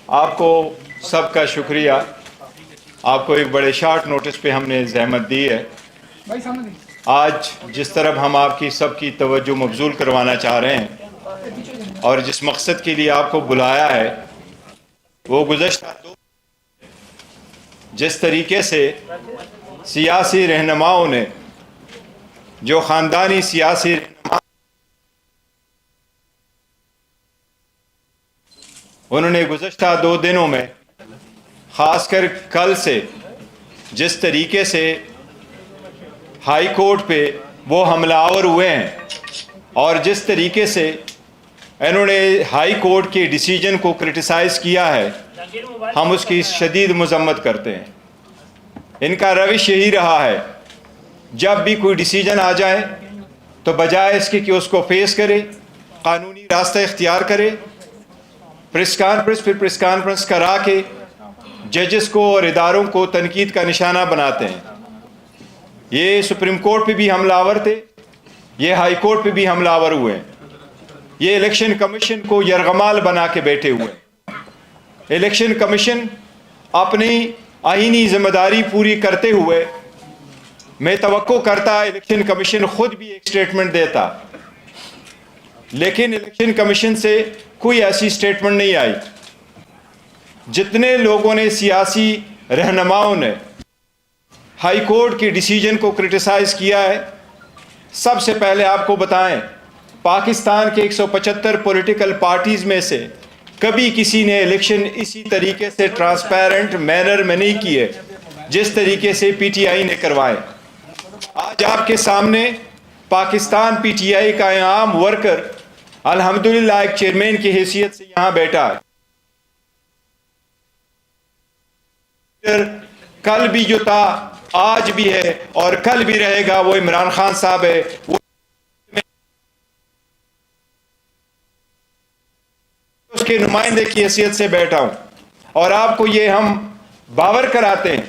آپ کو سب کا شکریہ. آپ کو ایک بڑے شارٹ نوٹس پہ ہم نے زحمت دی ہے. آج جس طرح ہم آپ کی سب کی توجہ مبذول کروانا چاہ رہے ہیں اور جس مقصد کے لیے آپ کو بلایا ہے وہ گزشتہ جس طریقے سے سیاسی رہنماؤں نے جو خاندانی سیاسی انہوں نے گزشتہ 2 دنوں میں خاص کر کل سے جس طریقے سے ہائی کورٹ پہ وہ حملہ آور ہوئے ہیں اور جس طریقے سے انہوں نے ہائی کورٹ کے ڈیسیجن کو کرٹیسائز کیا ہے ہم اس کی شدید مذمت کرتے ہیں. ان کا روش یہی رہا ہے جب بھی کوئی ڈیسیجن آ جائے تو بجائے اس کے کہ اس کو فیس کرے قانونی راستہ اختیار کرے پریس کانفرنس کرا کے ججز کو اور اداروں کو تنقید کا نشانہ بناتے ہیں. یہ سپریم کورٹ پہ بھی حملہ آور تھے, یہ ہائی کورٹ پہ بھی حملہ آور ہوئے ہیں, یہ الیکشن کمیشن کو یرغمال بنا کے بیٹھے ہوئے ہیں. الیکشن کمیشن اپنی آئینی ذمہ داری پوری کرتے ہوئے میں توقع کرتا الیکشن کمیشن خود بھی ایک سٹیٹمنٹ دیتا, لیکن الیکشن کمیشن سے کوئی ایسی سٹیٹمنٹ نہیں آئی. جتنے لوگوں نے سیاسی رہنماؤں نے ہائی کورٹ کے ڈیسیجن کو کرٹیسائز کیا ہے, سب سے پہلے آپ کو بتائیں پاکستان کے 175 پولیٹیکل پارٹیز میں سے کبھی کسی نے الیکشن اسی طریقے سے ٹرانسپیرنٹ مینر میں نہیں کیے جس طریقے سے پی ٹی آئی نے کروائے. آج آپ کے سامنے پاکستان پی ٹی آئی کا عام ورکر الحمدللہ ایک چیئرمین کی حیثیت سے یہاں بیٹھا ہے. کل بھی جو تھا آج بھی ہے اور کل بھی رہے گا وہ عمران خان صاحب ہے. اس کے نمائندے کی حیثیت سے بیٹھا ہوں اور آپ کو یہ ہم باور کراتے ہیں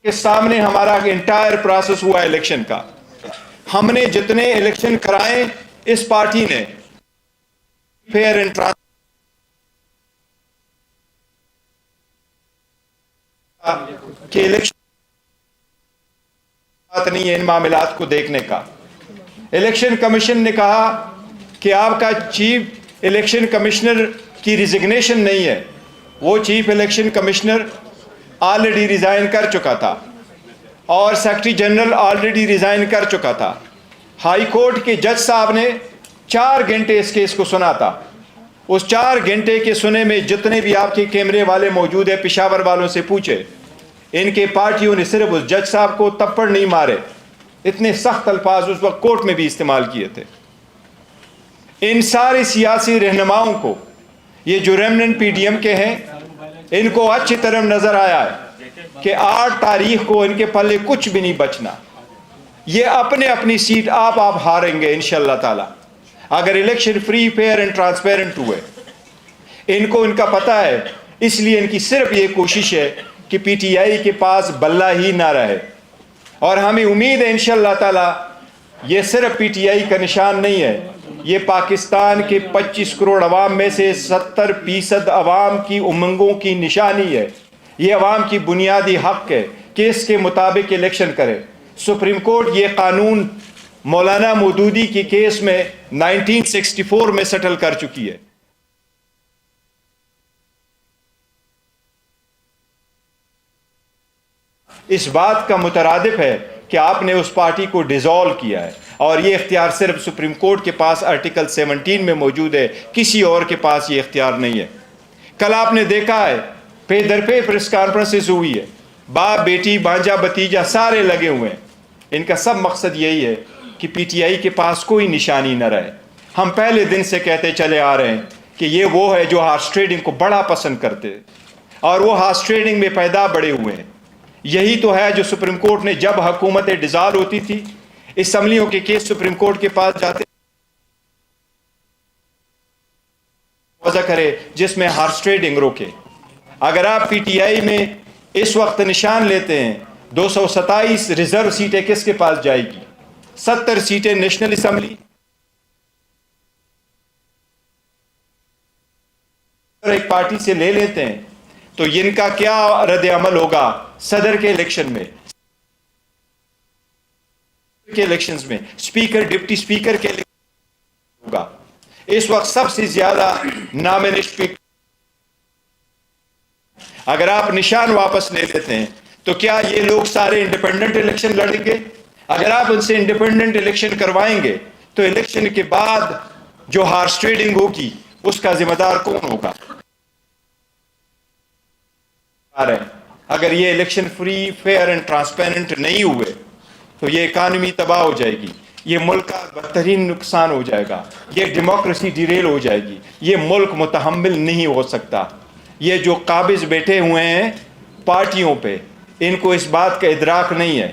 کہ سامنے ہمارا انٹائر پروسیس ہوا الیکشن کا. ہم نے جتنے الیکشن کرائے اس پارٹی نے فیئر اینڈ کہ الیکشن نہیں ہے ان معاملات کو دیکھنے کا. الیکشن کمیشن نے کہا کہ آپ کا چیف الیکشن کمشنر کی ریزگنیشن نہیں ہے. وہ chief election commissioner already resign کر چکا تھا اور سیکرٹری جنرل آلریڈی ریزائن کر چکا تھا. ہائی کورٹ کے جج صاحب نے 4 گھنٹے اس کیس کو سنا تھا. اس 4 گھنٹے کے سنے میں جتنے بھی آپ کے کیمرے والے موجود ہیں پشاور والوں سے پوچھے, ان کے پارٹیوں نے صرف اس جج صاحب کو تپڑ نہیں مارے, اتنے سخت الفاظ اس وقت کورٹ میں بھی استعمال کیے تھے. ان سارے سیاسی رہنماؤں کو یہ جو ریمننٹ پی ڈی ایم کے ہیں ان کو اچھی طرح نظر آیا ہے کہ 8 تاریخ کو ان کے پلے کچھ بھی نہیں بچنا. یہ اپنے اپنی سیٹ آپ ہاریں گے انشاءاللہ تعالی اگر election free fair and transparent ہوئے. ان کو ان کا پتہ ہے, اس لیے ان کی صرف یہ کوشش ہے کہ پی ٹی آئی کے پاس بلہ ہی نہ رہے. اور ہمیں امید ہے انشاءاللہ تعالی یہ صرف پی ٹی آئی کا نشان نہیں ہے, یہ پاکستان کے 25 کروڑ عوام میں سے 70% عوام کی امنگوں کی نشانی ہے. یہ عوام کی بنیادی حق ہے کہ اس کے مطابق الیکشن کرے. سپریم کورٹ یہ قانون مولانا مودودی کی کیس میں 1964 میں سیٹل کر چکی ہے. اس بات کا مترادف ہے کہ آپ نے اس پارٹی کو ڈیزالو کیا ہے اور یہ اختیار صرف سپریم کورٹ کے پاس آرٹیکل 17 میں موجود ہے, کسی اور کے پاس یہ اختیار نہیں ہے. کل آپ نے دیکھا ہے پے در پہ پریس کانفرنسز ہوئی ہے, باپ بیٹی بھانجا بھتیجا سارے لگے ہوئے ہیں. ان کا سب مقصد یہی ہے کہ پی ٹی آئی کے پاس کوئی نشانی نہ رہے. ہم پہلے دن سے کہتے چلے آ رہے ہیں کہ یہ وہ ہے جو ہارس ٹریڈنگ کو بڑا پسند کرتے اور وہ ہارس ٹریڈنگ میں پیدا بڑے ہوئے ہیں. یہی تو ہے جو سپریم کورٹ نے جب حکومتیں ڈیزالو ہوتی تھی اسمبلیوں کے کیس سپریم کورٹ کے پاس جاتے وضع کرے جس میں ہارس ٹریڈنگ روکے. اگر آپ پی ٹی آئی میں اس وقت نشان لیتے ہیں 227 ریزرو سیٹیں کس کے پاس جائے گی, 70 سیٹیں نیشنل اسمبلی, ایک پارٹی سے لے لیتے ہیں تو ان کا کیا رد عمل ہوگا صدر کے الیکشن میں، اسپیکر ڈپٹی اسپیکر کے ہوگا. اس وقت سب سے زیادہ نامنسٹ اگر آپ نشان واپس لے لیتے ہیں تو کیا یہ لوگ سارے انڈیپینڈنٹ الیکشن لڑیں گے؟ اگر آپ ان سے انڈیپینڈنٹ الیکشن کروائیں گے تو الیکشن کے بعد جو ہارس ٹریڈنگ ہوگی اس کا ذمہ دار کون ہوگا؟ اگر یہ election free, fair and transparent نہیں ہوئے تو یہ اکانومی تباہ ہو جائے گی، یہ ملک کا بدترین نقصان ہو جائے گا، یہ ڈیموکریسی ڈیریل ہو جائے گی، یہ ملک متحمل نہیں ہو سکتا. یہ جو قابض بیٹھے ہوئے ہیں پارٹیوں پہ، ان کو اس بات کا ادراک نہیں ہے.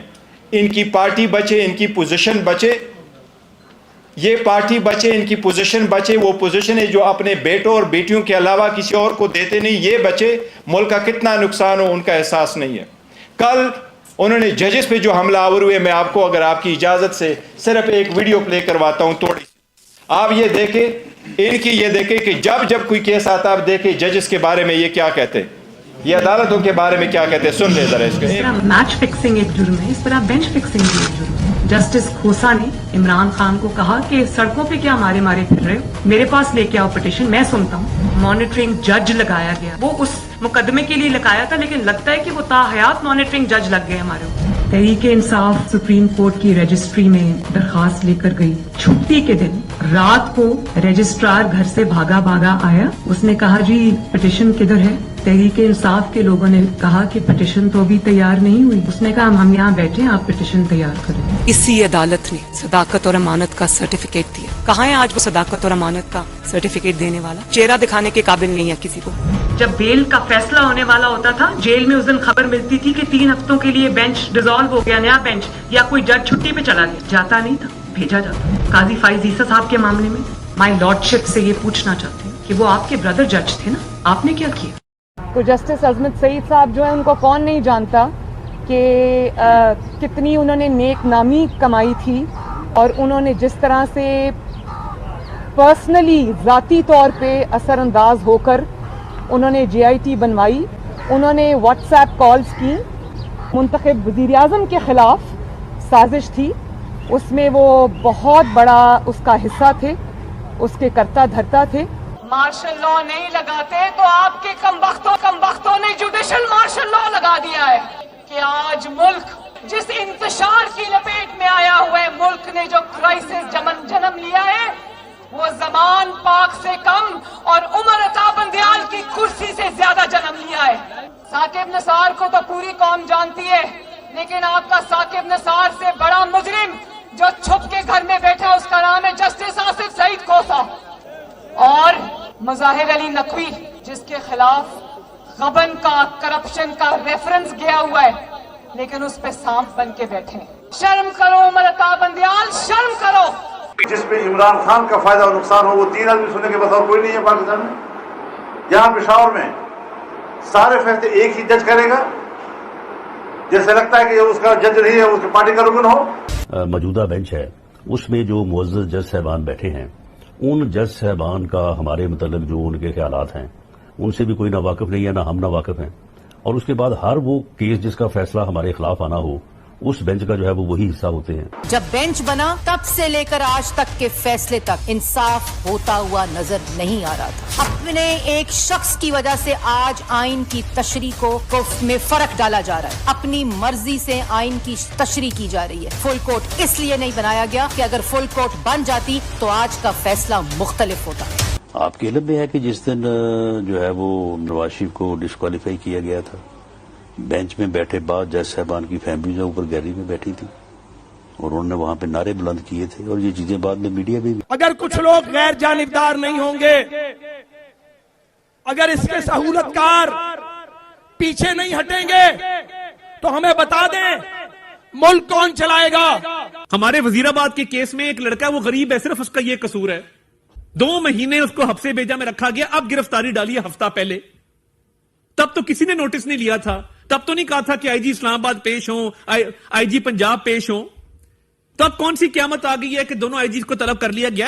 ان کی پارٹی بچے، ان کی پوزیشن بچے، یہ پارٹی بچے، ان کی پوزیشن بچے، وہ پوزیشن ہے جو اپنے بیٹوں اور بیٹیوں کے علاوہ کسی اور کو دیتے نہیں، یہ بچے، ملک کا کتنا نقصان ہو ان کا احساس نہیں ہے. کل انہوں نے ججز پہ جو حملہ آور ہوئے، میں آپ کو اگر آپ کی اجازت سے صرف ایک ویڈیو پلے کرواتا ہوں تھوڑی سی، آپ یہ دیکھیں، ان کی یہ دیکھیں کہ جب کوئی کیس آتا آپ دیکھیں ججز کے بارے میں یہ کیا کہتے ہیں، یہ عدالتوں کے بارے میں کیا کہتے ہیں. سن لے ذرا اس کو. میچ فکسنگ ایک جرم ہے، اس طرح بینچ فکسنگ بھی ایک جرم ہے. جسٹس کھوسا نے عمران خان کو کہا کہ سڑکوں پہ کیا مارے پھر رہے ہو، میرے پاس لے کے آؤ پٹیشن، میں سنتا ہوں. مانیٹرنگ جج لگایا گیا، وہ اس مقدمے کے لیے لگایا تھا لیکن لگتا ہے کہ وہ تاحیات مانیٹرنگ جج لگ گئے ہمارے اوپر. تحریک انصاف سپریم کورٹ کی رجسٹری میں درخواست لے کر گئی. چھٹی کے دن رات کو رجسٹرار گھر سے بھاگا آیا، اس نے کہا جی پٹیشن کدھر ہے؟ تحریک انصاف کے لوگوں نے کہا کہ پٹیشن تو ابھی تیار نہیں ہوئی. اس نے کہا ہم یہاں بیٹھے ہیں، آپ پٹیشن تیار کریں. اسی عدالت نے صداقت اور امانت کا سرٹیفکیٹ دیا. کہاں ہے آج وہ صداقت اور امانت کا سرٹیفکیٹ دینے والا؟ چہرہ دکھانے کے قابل نہیں ہے کسی کو. جب بیل کا فیصلہ ہونے والا ہوتا تھا، جیل میں اس دن خبر ملتی تھی کہ 3 ہفتوں کے لیے بینچ ڈیزالو ہو گیا، نیا بینچ، یا کوئی جج چھٹی پہ چلا گیا. جاتا نہیں تھا، بھیجا جاتا. قاضی فائز عیسیٰ صاحب کے معاملے میں مائی لارڈ شپ سے یہ پوچھنا چاہتے ہیں کہ وہ آپ کے بردر جج تھے نا، آپ نے کیا کیا؟ تو جسٹس عظمت سعید صاحب جو ہیں ان کو کون نہیں جانتا کہ کتنی انہوں نے نیک نامی کمائی تھی، اور انہوں نے جس طرح سے پرسنلی ذاتی طور پہ اثر انداز ہو کر انہوں نے جے آئی ٹی بنوائی. انہوں نے واٹس ایپ کالز کی. منتخب وزیر اعظم کے خلاف سازش تھی، اس میں وہ بہت بڑا اس کا حصہ تھے، اس کے کرتا دھرتا تھے. مارشل لا نہیں لگاتے تو آپ کے کم بختوں نے جوڈیشل مارشل لا لگا دیا ہے کہ آج ملک جس انتشار کی لپیٹ میں آیا ہوا ہے، ملک نے جو کرائسس جنم لیا ہے، وہ زمان پاک سے کم اور عمر عطا بندیال کی کرسی سے زیادہ جنم لیا ہے. ثاقب نثار کو تو پوری قوم جانتی ہے، لیکن آپ کا ثاقب نثار سے بڑا مجرم جو چھپ کے گھر میں بیٹھا اس کا نام ہے جسٹس آصف سعید کھوسا، اور مظاہر علی نقوی جس کے خلاف غبن کا، کرپشن کا ریفرنس گیا ہوا ہے، لیکن اس پہ سانپ بن کے بیٹھے. شرم کرو عمر عطا بندیال، شرم کرو. جس میں عمران خان کا فائدہ اور نقصان ہو وہ 3 آدمی سننے کے بس اور کوئی نہیں ہے پاکستان میں. یہاں پشاور میں سارے فیصلے ایک ہی جج کرے گا، جیسے لگتا ہے کہ اس کا جج نہیں ہے اس کی پارٹی کا رکن ہو. موجودہ بینچ ہے، اس میں جو معزز جج صاحبان بیٹھے ہیں، ان جج صاحبان کا ہمارے متعلق جو ان کے خیالات ہیں ان سے بھی کوئی نہ واقف نہیں ہے، نہ ہم نہ واقف ہیں. اور اس کے بعد ہر وہ کیس جس کا فیصلہ ہمارے خلاف آنا ہو، اس بینچ کا جو ہے وہ وہی حصہ ہوتے ہیں. جب بینچ بنا تب سے لے کر آج تک کے فیصلے تک انصاف ہوتا ہوا نظر نہیں آ رہا تھا. اپنے ایک شخص کی وجہ سے آج آئین کی تشریح کو میں فرق ڈالا جا رہا ہے. اپنی مرضی سے آئین کی تشریح کی جا رہی ہے. فل کورٹ اس لیے نہیں بنایا گیا کہ اگر فل کورٹ بن جاتی تو آج کا فیصلہ مختلف ہوتا. آپ کے علم میں ہے کہ جس دن جو ہے وہ نواز شریف کو ڈسکوالیفائی کیا گیا تھا، بینچ میں بیٹھے بعد جج صاحبان کی فیملی جو اوپر گیلری میں بیٹھی تھی اور انہوں نے وہاں پہ نعرے بلند کیے تھے، اور یہ چیزیں بعد میں میڈیا بھی. اگر کچھ لوگ غیر جانبدار نہیں ہوں گے، اگر اس کے سہولت کار پیچھے نہیں ہٹیں گے تو ہمیں بتا دیں ملک کون چلائے گا. ہمارے وزیر آباد کے کیس میں ایک لڑکا وہ غریب ہے، صرف اس کا یہ قصور ہے. 2 مہینے اس کو حبسے بھیجا میں رکھا گیا، اب گرفتاری ڈالی ہے ہفتہ پہلے. تب تو کسی نے نوٹس نہیں لیا تھا، تب تو نہیں کہا تھا کہ آئی جی اسلام آباد پیش ہوں، آئی جی پنجاب پیش ہوں. تو اب کون سی قیامت آ گئی ہے کہ دونوں آئی جی کو طلب کر لیا گیا.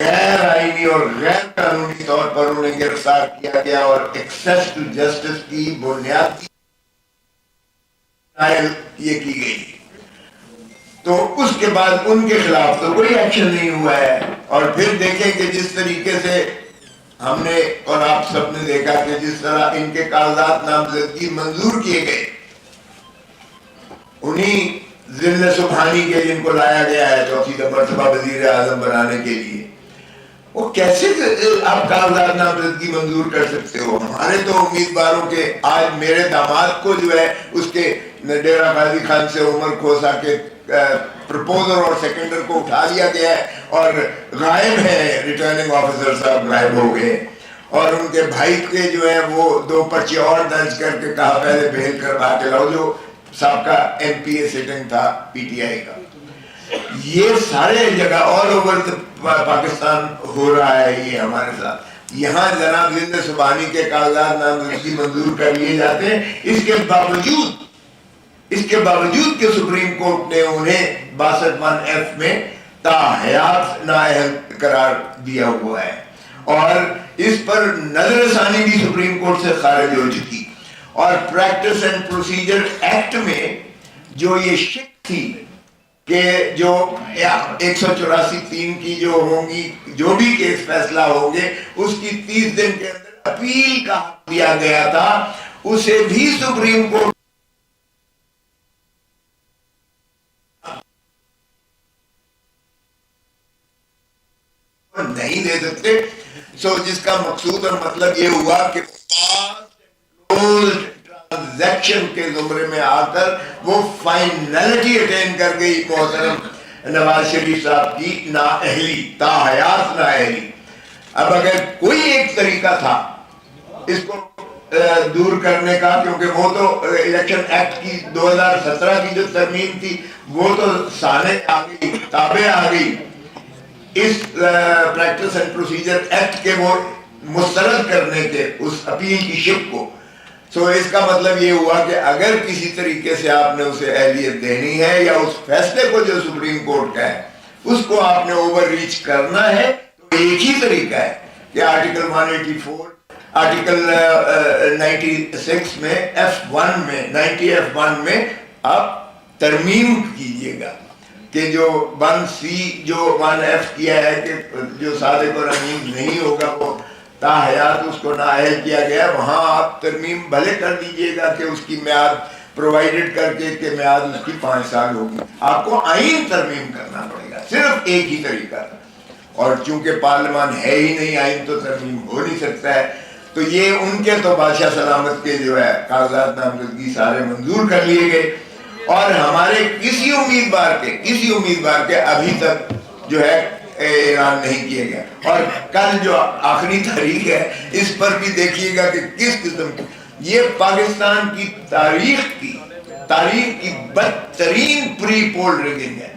غیر آئینی اور غیر قانونی طور پر انہیں گرفتار کیا گیا اور ایکسیس ٹو جسٹس کی بنیادی یہ کی گئی. تو اس کے بعد ان کے خلاف تو کوئی ایکشن نہیں ہوا ہے. اور پھر دیکھیں کہ جس طریقے سے ہم نے اور آپ سب نے دیکھا کہ جس طرح ان کے کاغذات نامزدگی منظور کیے گئے, انہی ذل سبحانی کے جن کو لایا گیا ہے چوتھی مرتبہ وزیر اعظم بنانے کے لیے, وہ کیسے آپ کاغذات نامزدگی منظور کر سکتے ہو؟ ہمارے تو امیدواروں کے آج میرے داماد کو جو ہے اس کے ڈیرہ غازی خان سے عمر کھوسا کے پرپوزر اور سیکنڈر کو اٹھا لیا گیا ہے اور غائب ہے, ریٹرننگ آفیسر صاحب غائب ہو گئے, اور ان کے بھائی کے جو ہے وہ 2 پرچے اور درج کر کے کہا پہلے بھیل کروا کے لاؤ, جو سابقہ ایم پی اے سٹنگ تھا پی ٹی آئی کا. یہ سارے جگہ آل اوور پاکستان ہو رہا ہے یہ ہمارے ساتھ. یہاں جناب زند سبحانی کے کاغذات نامزدگی منظور کر لیے جاتے ہیں, اس کے باوجود کہ سپریم کورٹ نے انہیں 62(1)(f) میں تاحیات نااہل قرار دیا ہوا ہے, اور اس پر نظر ثانی بھی سپریم کورٹ سے خارج ہو چکی. اور پریکٹس اینڈ پروسیجر ایکٹ میں جو یہ شک تھی کہ جو 184(3) کی جو ہوں گی, جو بھی کیس فیصلہ ہوں گے اس کی 30 دن کے اندر اپیل کا حق دیا گیا تھا, اسے بھی سپریم کورٹ نہیں دے سکتے. سو جس کا مقصود اور مطلب یہ ہوا کہ ٹرانزیکشن کے زمرے میں آ کر وہ فائنلٹی اٹین کر گئی محترم نواز شریف صاحب کی نااہلی, تاحیات نااہلی. اب اگر کوئی ایک طریقہ تھا اس کو دور کرنے کا, کیونکہ وہ تو الیکشن ایکٹ کی 2017 کی جو ترمیم تھی وہ تو سانے آ گئی, تابع آ گئی اس پریکٹس اینڈ پروسیجر ایکٹ کے وہ مسترد کرنے کے اس اپیل کی شک کو. سو اس کا مطلب یہ ہوا کہ اگر کسی طریقے سے آپ نے اسے اہلیت دینی ہے یا اس فیصلے کو جو سپریم کورٹ کا ہے اس کو آپ نے اوور ریچ کرنا ہے, تو ایک ہی طریقہ ہے کہ آرٹیکل 184 آرٹیکل 96 میں F1 میں 90F1 میں آپ ترمیم کیجئے گا کہ جو 1C جو 1F کیا ہے کہ جو صادق اور امین نہیں ہوگا وہ تاحیات اس کو نااہل کیا گیا, وہاں آپ ترمیم بھلے کر دیجئے گا کہ اس کی میعاد پرووائیڈڈ کر کے کہ میعاد اس کی 5 سال ہوگی. آپ کو آئین ترمیم کرنا پڑے گا, صرف ایک ہی طریقہ. اور چونکہ پارلیمان ہے ہی نہیں, آئین تو ترمیم ہو نہیں سکتا ہے. تو یہ ان کے تو بادشاہ سلامت کے جو ہے کاغذات نامزدگی سارے منظور کر لیے گئے, اور ہمارے کسی امیدوار کے ابھی تک جو ہے اعلان نہیں کیے گئے. اور کل جو آخری تاریخ ہے اس پر بھی دیکھیے گا کہ کس قسم کی یہ پاکستان کی تاریخ کی بدترین پری پول ریگنگ ہے,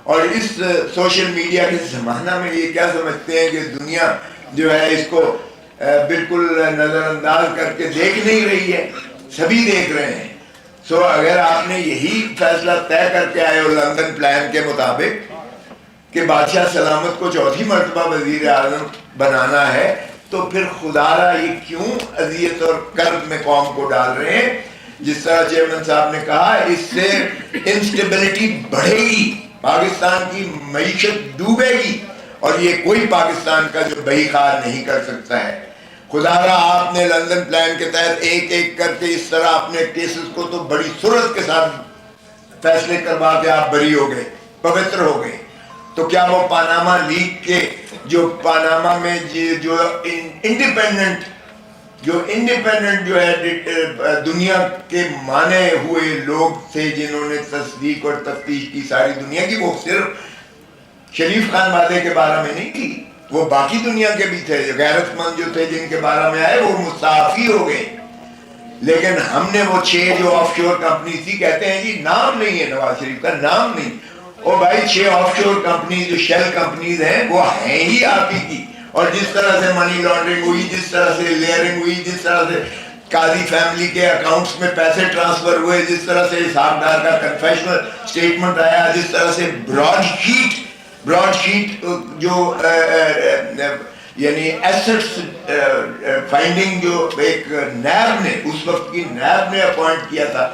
اور اس سوشل میڈیا کے زمانہ میں یہ کیا سمجھتے ہیں کہ دنیا جو ہے اس کو بالکل نظر انداز کر کے دیکھ نہیں رہی ہے, سبھی دیکھ رہے ہیں. سو اگر آپ نے یہی فیصلہ طے کر کے آئے ہو لندن پلان کے مطابق کہ بادشاہ سلامت کو چوتھی مرتبہ وزیر اعظم بنانا ہے, تو پھر خدا را یہ کیوں اذیت اور کرب میں قوم کو ڈال رہے ہیں؟ جس طرح چیئرمین صاحب نے کہا, اس سے انسٹیبلٹی بڑھے گی, پاکستان کی معیشت ڈوبے گی, اور یہ کوئی پاکستان کا جو بہی خار نہیں کر سکتا ہے. خدا را آپ نے لندن پلان کے تحت ایک ایک کر کے اس طرح اپنے کیسز کو تو بڑی سرعت کے ساتھ فیصلے کروا کے آپ بری ہو گئے, پوتر ہو گئے. تو کیا وہ پاناما لیگ کے جو پاناما میں جو انڈیپینڈنٹ جو ہے دنیا کے مانے ہوئے لوگ تھے جنہوں نے تصدیق اور تفتیش کی ساری دنیا کی, وہ صرف شریف خان وعدے کے بارے میں نہیں تھی, وہ باقی دنیا کے بھی تھے. غیرت مند جو تھے جن کے بارے میں آئے وہ مستعفی ہو گئے. لیکن ہم نے وہ 6 جو آف شور کمپنی تھی, کہتے ہیں جی نام نہیں ہے نواز شریف کا, نام نہیں. او بھائی 6 آف شور کمپنی جو شیل کمپنیز ہیں وہ ہیں ہی آپ ہی کی, اور جس طرح سے منی لانڈرنگ ہوئی, جس طرح سے لیئرنگ ہوئی, جس طرح سے قاضی فیملی کے اکاؤنٹس میں پیسے ٹرانسفر ہوئے, جس طرح سے حساب دار کا کنفیشنل سٹیٹمنٹ آیا, جس طرح سے براڈ شیٹ براڈ شیٹ جو یعنی ایسٹس فائنڈنگ جو ایک نیب نے اس وقت کی نیب نے اپوائنٹ کیا تھا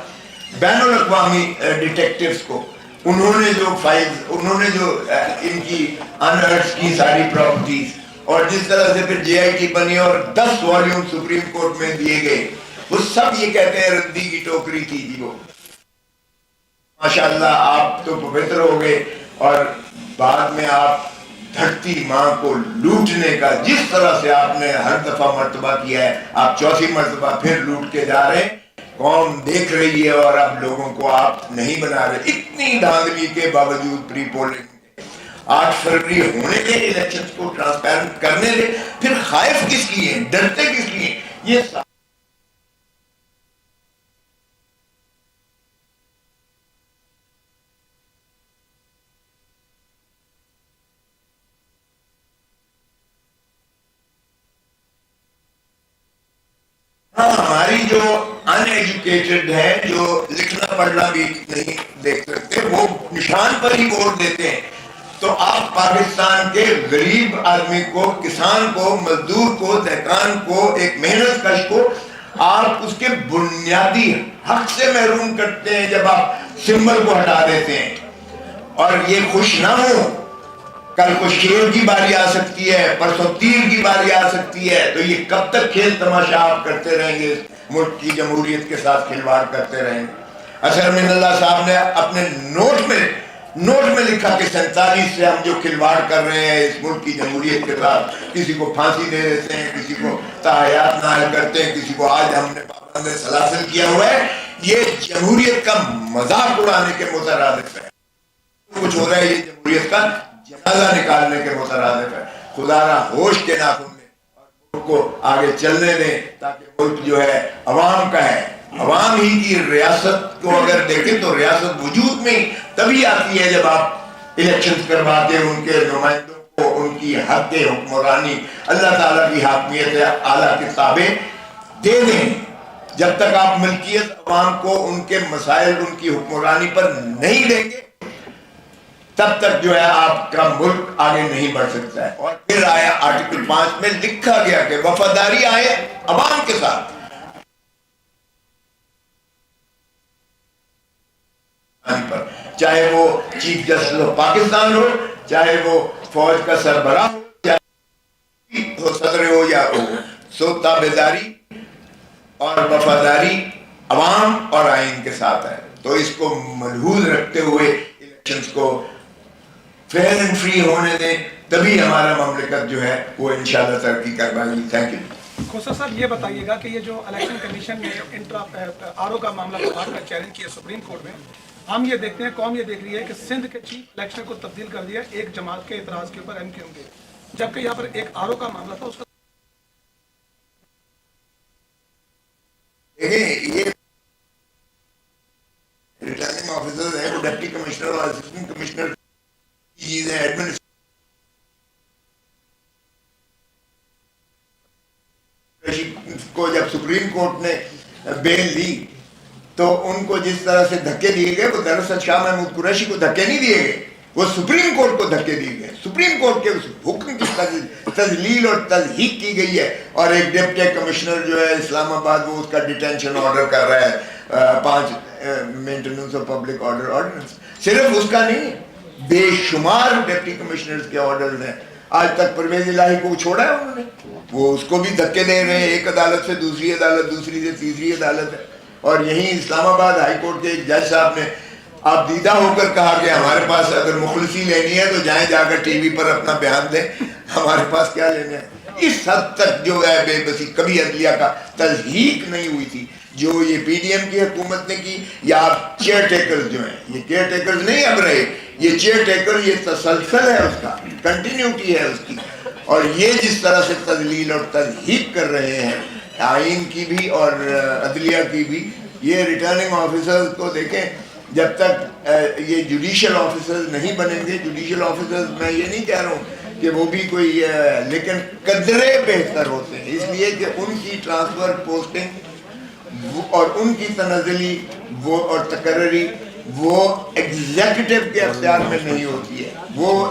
بین الاقوامی ڈیٹیکٹیوز کو, انہوں نے جو فائلز, انہوں نے جو ان کی انرٹس کی ساری پراپرٹیز, اور جس طرح سے پھر جے آئی ٹی بنی اور 10 والیوم سپریم کورٹ میں دیے گئے, وہ سب یہ کہتے ہیں ردی کی ٹوکری تھی جی. وہ ماشاءاللہ آپ تو پوتر ہو گئے, اور بعد میں آپ دھرتی ماں کو لوٹنے کا جس طرح سے آپ نے ہر دفعہ مرتبہ کیا ہے, آپ چوتھی مرتبہ پھر لوٹ کے جا رہے ہیں. قوم دیکھ رہی ہے اور اب لوگوں کو آپ نہیں بنا رہے. اتنی دھاندلی کے باوجود پری پولنگ 8 فروری ہونے دے, الیکشن کو ٹرانسپیرنٹ کرنے دے, پھر خائف کس لیے, ڈرتے کس لیے؟ یہ ہماری جو ان ایجوکیٹڈ ہے, جو لکھنا پڑھنا بھی نہیں دیکھ سکتے, وہ نشان پر ہی ووٹ دیتے ہیں. تو آپ پاکستان کے غریب آدمی کو, کسان کو, مزدور کو, دہقان کو, ایک محنت کش کو آپ اس کے بنیادی حق سے محروم کرتے ہیں جب آپ سمبل کو ہٹا دیتے ہیں. اور یہ خوش نہ ہو, کل کو شیر کی باری آ سکتی ہے, پرسوں تیر کی باری آ سکتی ہے, تو یہ کب تک کھیل تماشا آپ کرتے رہیں گے, ملک کی جمہوریت کے ساتھ کھلواڑ کرتے رہیں گے. اظہر من اللہ صاحب نے اپنے نوٹ میں لکھا کہ 47 سے ہم جو کھلواڑ کر رہے ہیں اس ملک کی جمہوریت کے ساتھ, کسی کو پھانسی دے دیتے ہیں, کسی کو تاحیات نائل کرتے ہیں, کسی کو آج ہم نے پابند سلاسل کیا ہوا ہے, یہ جمہوریت کا مذاق اڑانے کے مترادف ہے. کچھ ہو رہا ہے یہ جمہوریت کا جنازہ نکالنے کے مترادف ہے. خدا را ہوش کے ناخن میں ملک کو آگے چلنے دیں, تاکہ ملک جو ہے عوام کا ہے. عوام ہی کی ریاست کو اگر دیکھیں تو ریاست وجود میں تبھی آتی ہے جب آپ الیکشن کروا کے ان کے نمائندوں کو ان کی حق حکمرانی, اللہ تعالیٰ کی حاکمیت اعلیٰ کتابیں دے دیں. جب تک آپ ملکیت عوام کو ان کے مسائل, ان کی حکمرانی پر نہیں دیں گے, تب تک جو ہے آپ کا ملک آگے نہیں بڑھ سکتا ہے. اور پھر آیا آرٹیکل 5 میں لکھا گیا کہ وفاداری آئے عوام کے ساتھ. چاہے وہ چیف جسٹس آف پاکستان ہو, چاہے وہ فوج کا سربراہ ہو, چاہے صدر ہو یا ہو, سو تابعداری اور وفاداری عوام اور آئین کے ساتھ ہے. تو اس کو ملحوظ رکھتے ہوئے الیکشنز کو فیئر اینڈ فری ہونے دیں, تبھی ہمارا مملکت جو ہے وہ انشاءاللہ ترقی کر پائے گی. Thank you. کھوسا صاحب یہ بتائیے گا کہ یہ جو الیکشن کمیشن نے آر او کا معاملہ بات کا چیلنج کیا سپریم کورٹ میں, ہم یہ دیکھتے ہیں, قوم یہ دیکھ رہی ہے کہ سندھ کے چیف الیکشن کو تبدیل کر دیا ایک جماعت کے اعتراض کے اوپر, ایم کیو ایم کے, جبکہ یہاں پر ایک آر او کا معاملہ تھا. اس کا یہ ریٹرننگ آفیسر ہے, وہ ڈپٹی کمشنر اور اسسٹنٹ کمشنر چیز ہے. کو جب سپریم کورٹ نے بیل دی تو ان کو جس طرح سے دھکے دیے گئے, وہ دراصل شاہ محمود قریشی کو دھکے نہیں دیے گئے, وہ سپریم کورٹ کو دھکے دیے گئے. سپریم کورٹ کے اس حکم کی تذلیل اور تضحیق کی گئی ہے. اور ایک ڈپٹی کمشنر جو ہے اسلام آباد, وہ اس کا ڈیٹینشن آرڈر کر رہا ہے, 5 maintenance of public order ordinance. صرف اس کا نہیں, بے شمار ڈپٹی کمشنرز کے آرڈرز ہیں. آج تک پرویز الہی کو چھوڑا ہے انہوں نے, وہ اس کو بھی دھکے دے رہے ہیں, ایک عدالت سے دوسری عدالت, دوسری سے تیسری عدالت ہے. اور یہیں اسلام آباد ہائی کورٹ کے ایک جج صاحب نے آپ دیدہ ہو کر کہا کہ ہمارے پاس اگر مخلصی لینی ہے تو جائیں جا کر ٹی وی پر اپنا بیان دیں, ہمارے پاس کیا لینا ہے. اس حد تک جو ہے بے بسی, کبھی عدلیہ کا تضحیق نہیں ہوئی تھی جو یہ پی ڈی ایم کی حکومت نے کی. یا آپ چیئر ٹیکرز جو ہیں, یہ کیئر ٹیکرز نہیں اب رہے, یہ چیئر ٹیکر, یہ تسلسل ہے اس کا, کنٹینیوٹی ہے اس کی. اور یہ جس طرح سے تذلیل اور تضحیق کر رہے ہیں آئین کی بھی اور عدلیہ کی بھی. یہ ریٹرننگ آفیسرز کو دیکھیں, جب تک یہ جوڈیشل آفیسرز نہیں بنیں گے, جوڈیشل آفیسرز میں یہ نہیں کہہ رہا ہوں کہ وہ بھی کوئی, لیکن قدرے بہتر ہوتے ہیں, اس لیے کہ ان کی ٹرانسفر پوسٹنگ اور ان کی تنزلی وہ اور تقرری وہ ایگزیکٹو کے اختیار میں نہیں ہوتی ہے, وہ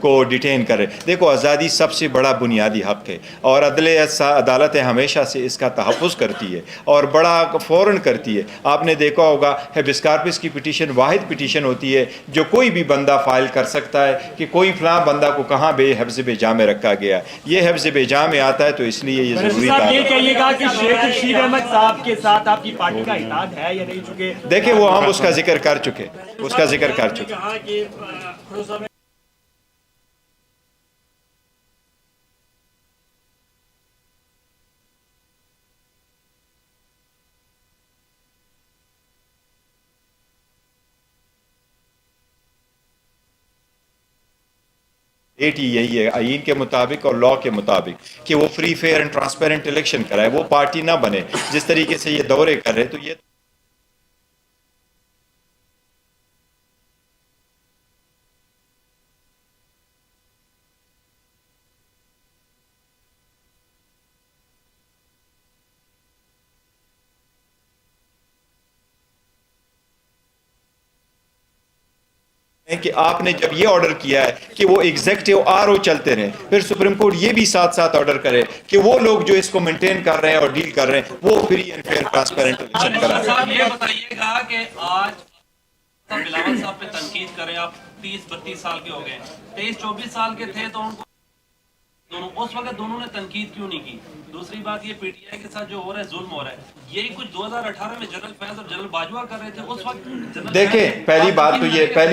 کو ڈیٹین کر رہے. دیکھو آزادی سب سے بڑا بنیادی حق ہے اور عدالت ہمیشہ سے اس کا تحفظ کرتی ہے اور بڑا فوراً کرتی ہے. آپ نے دیکھا ہوگا ہیبس کارپس کی پٹیشن واحد پٹیشن ہوتی ہے جو کوئی بھی بندہ فائل کر سکتا ہے کہ کوئی فلاں بندہ کو کہاں حفظ بے جا میں رکھا گیا. یہ حفظ بے جا میں آتا ہے تو اس لیے یہ ضروری تھا. یہ کہیے گا کہ شیخ رشید احمد صاحب کے ساتھ آپ کی پارٹی کا اتحاد ہے یا نہیں؟ چکے دیکھیں وہ ہم اس کا ذکر کر چکے. یہی ہے آئین کے مطابق اور لاء کے مطابق کہ وہ free fair and transparent election کرائے, وہ پارٹی نہ بنے. جس طریقے سے یہ دورے کر رہے تو یہ کہ آپ نے جب یہ آرڈر کیا ہے کہ وہ ایگزیکٹو RO چلتے رہیں, پھر سپریم کورٹ یہ بھی ساتھ ساتھ آرڈر کرے کہ وہ لوگ جو اس کو مینٹین کر رہے ہیں اور ڈیل کر رہے ہیں وہ free and fair transparent election کرائیں. صاحب یہ بتائیے گا کہ آج بلاول صاحب پہ تنقید کریں, آپ 30-32 سال کے ہو گئے, 23-24 سال کے تھے تو ان کو اس وقت دونوں نے تنقید کیوں نہیں کی؟ دوسری بات یہ PTI کے ساتھ جو ہو رہا ہے ظلم ہو رہا ہے, یہی کچھ 2018 میں جنرل فیض اور جنرل باجوہ کر رہے تھے اس وقت. دیکھیں پہلی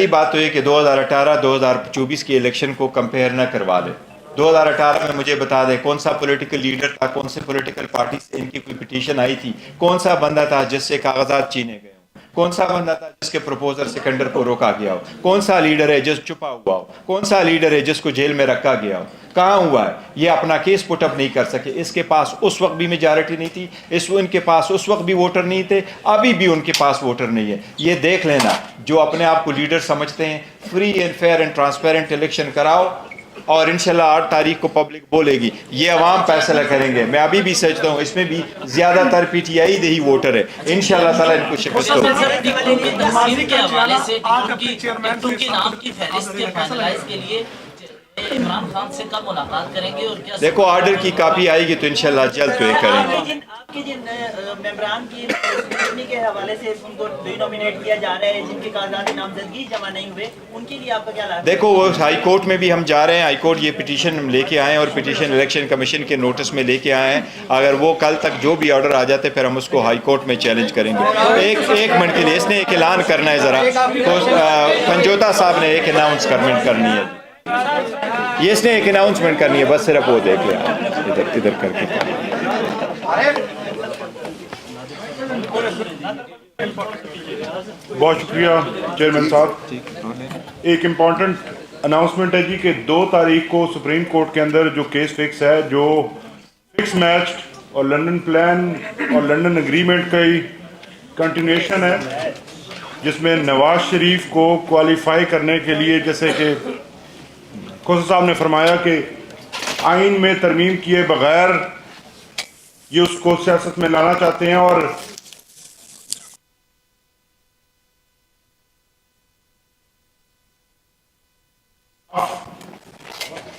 بات تو یہ کہ 2018-2024 کی الیکشن کو کمپیئر نہ کروا لیں. 2018 میں مجھے بتا دیں کون سا پولیٹیکل لیڈر تھا, کون سے پولیٹیکل پارٹی سے ان کی کوئی پٹیشن آئی تھی, کون سا بندہ تھا جس سے کاغذات چینے گئے, کون سا بندہ تھا جس کے پروپوزر سکنڈر کو روکا گیا ہو, کون سا لیڈر ہے جس چھپا ہوا ہو, کون سا لیڈر ہے جس کو جیل میں رکھا گیا ہو, کہاں ہوا ہے. یہ اپنا کیس پٹ اپ نہیں کر سکے. اس کے پاس اس وقت بھی میجارٹی نہیں تھی, ان کے پاس اس وقت بھی ووٹر نہیں تھے, ابھی بھی ان کے پاس ووٹر نہیں ہے. یہ دیکھ لینا جو اپنے آپ کو لیڈر سمجھتے ہیں, free and fair and transparent election کراؤ اور انشاءاللہ 8 تاریخ کو پبلک بولے گی, یہ عوام فیصلہ کریں گے. میں ابھی بھی سمجھتا ہوں اس میں بھی زیادہ تر PTI دہی ووٹر ہے, انشاءاللہ تعالیٰ ان کو شکست ہوگی. عمران خان سے کب ملاقات کریں گے اور کیا؟ دیکھو آرڈر کی کاپی آئے گی تو انشاءاللہ جلد تو یہ کریں گے. آپ کے جن ممبران کی اسکروٹنی کے حوالے سے ان کو ری نومینیٹ کیا جا رہا ہے, جن کے کاغذات نامزدگی جمع نہیں ہوئے, ان کے لیے آپ کا کیا لائق ہے؟ دیکھو وہ ہائی کورٹ میں بھی ہم جا رہے ہیں, ہائی کورٹ یہ پٹیشن لے کے آئے ہیں اور پٹیشن الیکشن کمیشن کے نوٹس میں لے کے آئے ہیں. اگر وہ کل تک جو بھی آرڈر آ جاتے پھر ہم اس کو ہائی کورٹ میں چیلنج کریں گے. ایک منٹ کے لیے اس نے ایک اعلان کرنا ہے, ذرا پنجوتا صاحب نے ایک اناؤنسمنٹ کرنی ہے. یہ اس نے ایک اناؤنسمنٹ کرنی ہے, بس صرف وہ دیکھ لیں ادھر کر کے. بہت شکریہ چیئرمین صاحب. ایک امپورٹنٹ اناؤنسمنٹ ہے جی کہ 2 تاریخ کو سپریم کورٹ کے اندر جو کیس فکس ہے, جو فکس میچ اور لنڈن پلان اور لنڈن اگریمنٹ کا ہی کنٹینیوشن ہے, جس میں نواز شریف کو کوالیفائی کرنے کے لیے, جیسے کہ کھوسا صاحب نے فرمایا کہ آئین میں ترمیم کیے بغیر یہ اس کو سیاست میں لانا چاہتے ہیں, اور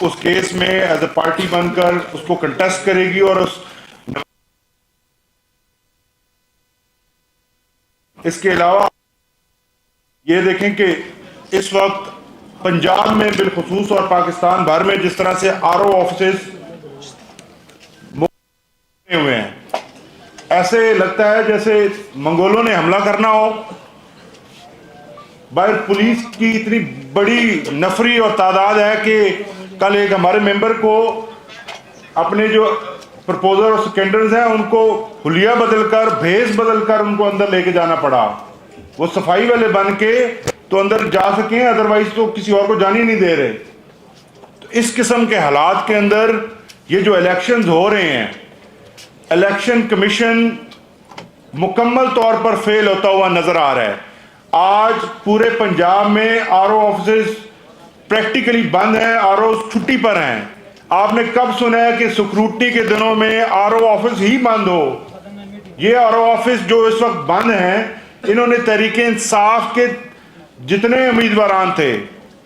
اس کیس میں ایز اے پارٹی بن کر اس کو کنٹیسٹ کرے گی. اور اس کے علاوہ یہ دیکھیں کہ اس وقت پنجاب میں بالخصوص اور پاکستان بھر میں جس طرح سے RO آفیسز ہوئے ہیں, ایسے لگتا ہے جیسے منگولوں نے حملہ کرنا ہو. باہر پولیس کی اتنی بڑی نفری اور تعداد ہے کہ کل ایک ہمارے ممبر کو اپنے جو پرپوزر اور سیکنڈرز ہیں ان کو حلیہ بدل کر, بھیس بدل کر ان کو اندر لے کے جانا پڑا. وہ صفائی والے بن کے تو اندر جا سکیں, ادروائز تو کسی اور کو جانے نہیں دے رہے. تو اس قسم کے حالات کے اندر یہ جو الیکشنز ہو رہے ہیں, الیکشن کمیشن مکمل طور پر فیل ہوتا ہوا نظر آ رہا ہے. آج پورے پنجاب میں RO آفیسز پریکٹیکلی بند ہیں, RO چھٹی پر ہیں. آپ نے کب سنا ہے کہ سکروٹنی کے دنوں میں RO آفس ہی بند ہو؟ یہ RO آفس جو اس وقت بند ہیں, انہوں نے تحریک انصاف کے جتنے امیدواران تھے